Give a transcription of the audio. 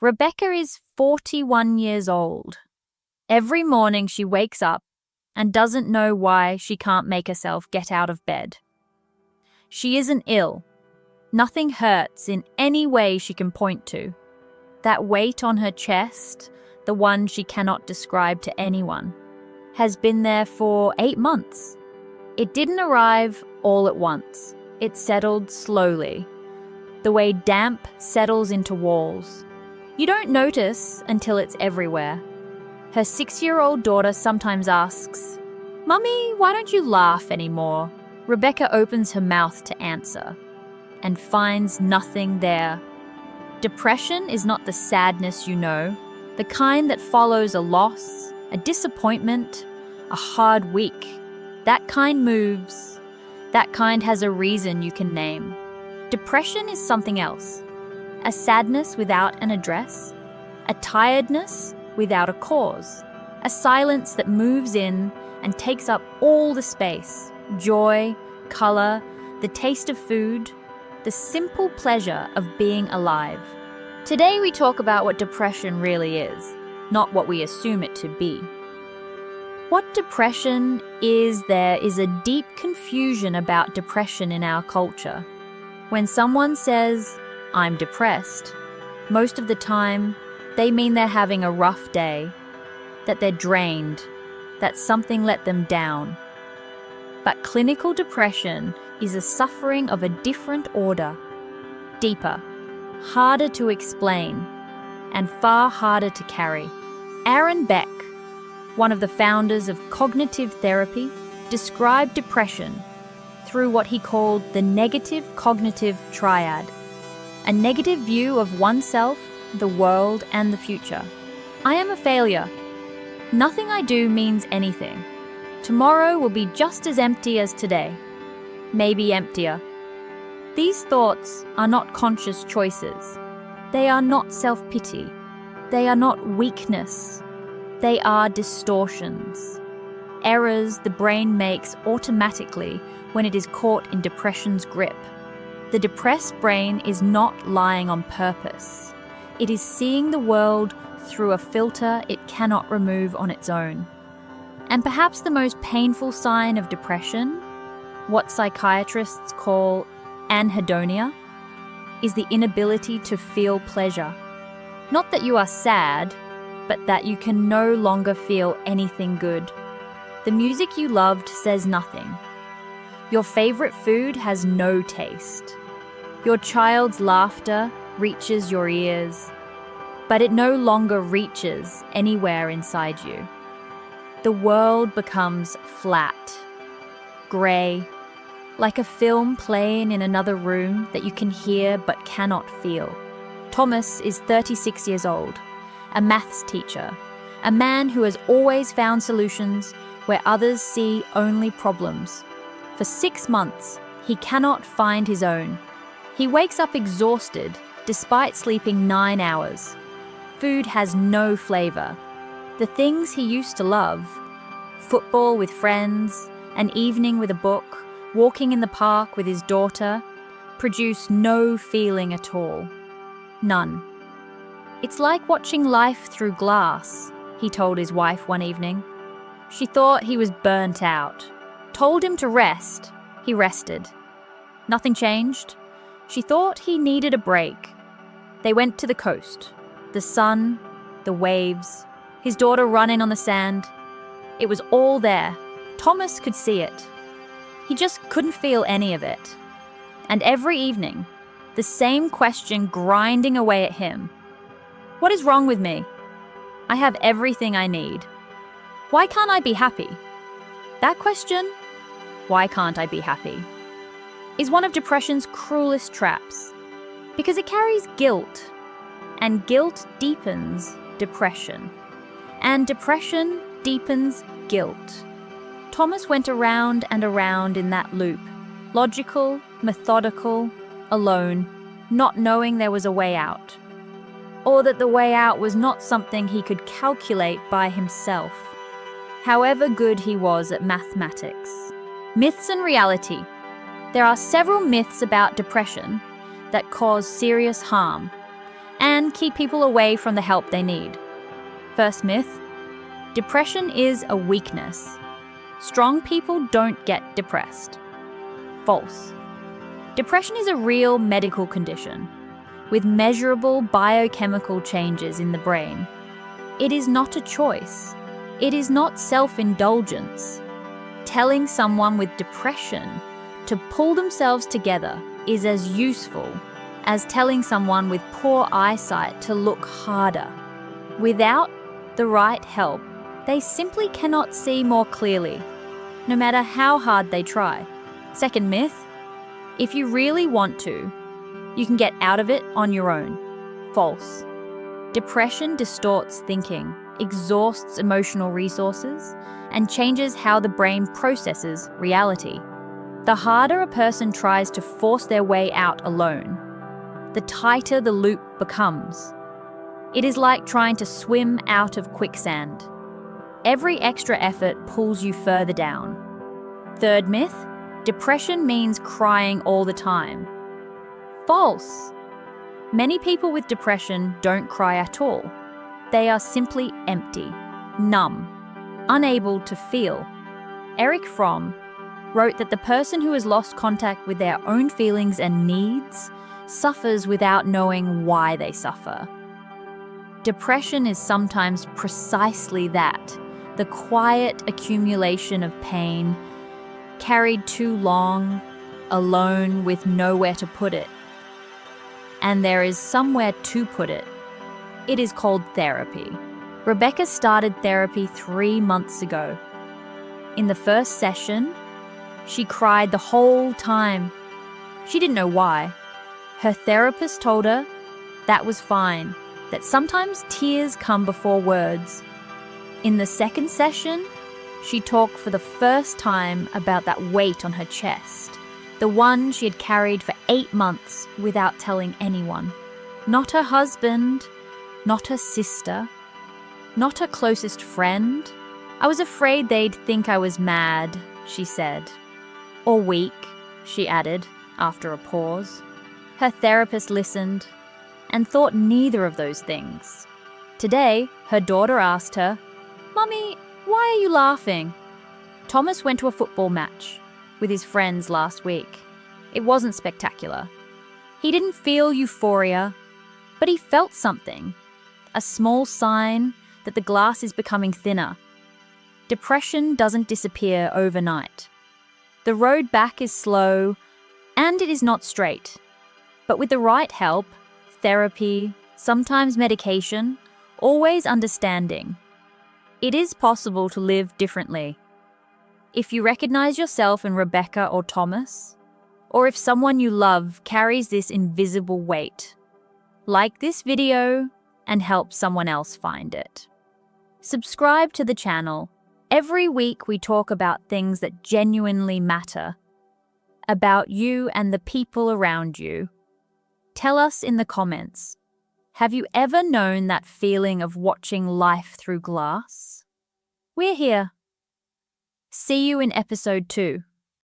Rebecca is 41 years old. Every morning she wakes up and doesn't know why she can't make herself get out of bed. She isn't ill. Nothing hurts in any way she can point to. That weight on her chest, the one she cannot describe to anyone, has been there for 8 months. It didn't arrive all at once. It settled slowly, the way damp settles into walls. You don't notice until it's everywhere. Her 6-year-old daughter sometimes asks, "Mummy, why don't you laugh anymore?" Rebecca opens her mouth to answer and finds nothing there. Depression is not the sadness you know, the kind that follows a loss, a disappointment, a hard week. That kind moves. That kind has a reason you can name. Depression is something else. A sadness without an address. A tiredness without a cause. A silence that moves in and takes up all the space. Joy, color, the taste of food, the simple pleasure of being alive. Today we talk about what depression really is, not what we assume it to be. What depression is, there is a deep confusion about depression in our culture. When someone says, "I'm depressed," most of the time they mean they're having a rough day, that they're drained, that something let them down. But clinical depression is a suffering of a different order, deeper, harder to explain, and far harder to carry. Aaron Beck, one of the founders of cognitive therapy, described depression through what he called the negative cognitive triad, a negative view of oneself, the world, and the future. I am a failure. Nothing I do means anything. Tomorrow will be just as empty as today, maybe emptier. These thoughts are not conscious choices. They are not self-pity. They are not weakness. They are distortions. Errors the brain makes automatically when it is caught in depression's grip. The depressed brain is not lying on purpose. It is seeing the world through a filter it cannot remove on its own. And perhaps the most painful sign of depression, what psychiatrists call anhedonia, is the inability to feel pleasure. Not that you are sad, but that you can no longer feel anything good. The music you loved says nothing. Your favorite food has no taste. Your child's laughter reaches your ears, but it no longer reaches anywhere inside you. The world becomes flat, grey, like a film playing in another room that you can hear but cannot feel. Thomas is 36 years old, a maths teacher, a man who has always found solutions where others see only problems. For 6 months, he cannot find his own. He wakes up exhausted despite sleeping 9 hours. Food has no flavour. The things he used to love, football with friends, an evening with a book, walking in the park with his daughter, produce no feeling at all. None. It's like watching life through glass, he told his wife one evening. She thought he was burnt out. Told him to rest. He rested. Nothing changed. She thought he needed a break. They went to the coast. The sun, the waves, his daughter running on the sand. It was all there. Thomas could see it. He just couldn't feel any of it. And every evening, the same question grinding away at him. What is wrong with me? I have everything I need. Why can't I be happy? That question, why can't I be happy, is one of depression's cruelest traps, because it carries guilt, and guilt deepens depression, and depression deepens guilt. Thomas went around and around in that loop, logical, methodical, alone, not knowing there was a way out, or that the way out was not something he could calculate by himself, however good he was at mathematics. Myths and reality. There are several myths about depression that cause serious harm, and keep people away from the help they need. First myth: depression is a weakness. Strong people don't get depressed. False. Depression is a real medical condition with measurable biochemical changes in the brain. It is not a choice. It is not self-indulgence. Telling someone with depression to pull themselves together is as useful as telling someone with poor eyesight to look harder. Without the right help, they simply cannot see more clearly, no matter how hard they try. Second myth: if you really want to, you can get out of it on your own. False. Depression distorts thinking, exhausts emotional resources, and changes how the brain processes reality. The harder a person tries to force their way out alone, the tighter the loop becomes. It is like trying to swim out of quicksand. Every extra effort pulls you further down. Third myth: depression means crying all the time. False. Many people with depression don't cry at all. They are simply empty, numb, unable to feel. Erich Fromm wrote that the person who has lost contact with their own feelings and needs suffers without knowing why they suffer. Depression is sometimes precisely that, the quiet accumulation of pain, carried too long, alone with nowhere to put it. And there is somewhere to put it. It is called therapy. Rebecca started therapy 3 months ago. In the first session, she cried the whole time. She didn't know why. Her therapist told her that was fine, that sometimes tears come before words. In the second session, she talked for the first time about that weight on her chest, the one she had carried for 8 months without telling anyone. Not her husband, not her sister, not her closest friend. I was afraid they'd think I was mad, she said. Or weak, she added, after a pause. Her therapist listened and thought neither of those things. Today, her daughter asked her, "Mummy, why are you laughing?" Thomas went to a football match with his friends last week. It wasn't spectacular. He didn't feel euphoria, but he felt something, a small sign that the glass is becoming thinner. Depression doesn't disappear overnight. The road back is slow, and it is not straight. But with the right help, therapy, sometimes medication, always understanding, it is possible to live differently. If you recognize yourself in Rebecca or Thomas, or if someone you love carries this invisible weight, like this video and help someone else find it. Subscribe to the channel. Every week we talk about things that genuinely matter, about you and the people around you. Tell us in the comments, have you ever known that feeling of watching life through glass? We're here. See you in episode 2.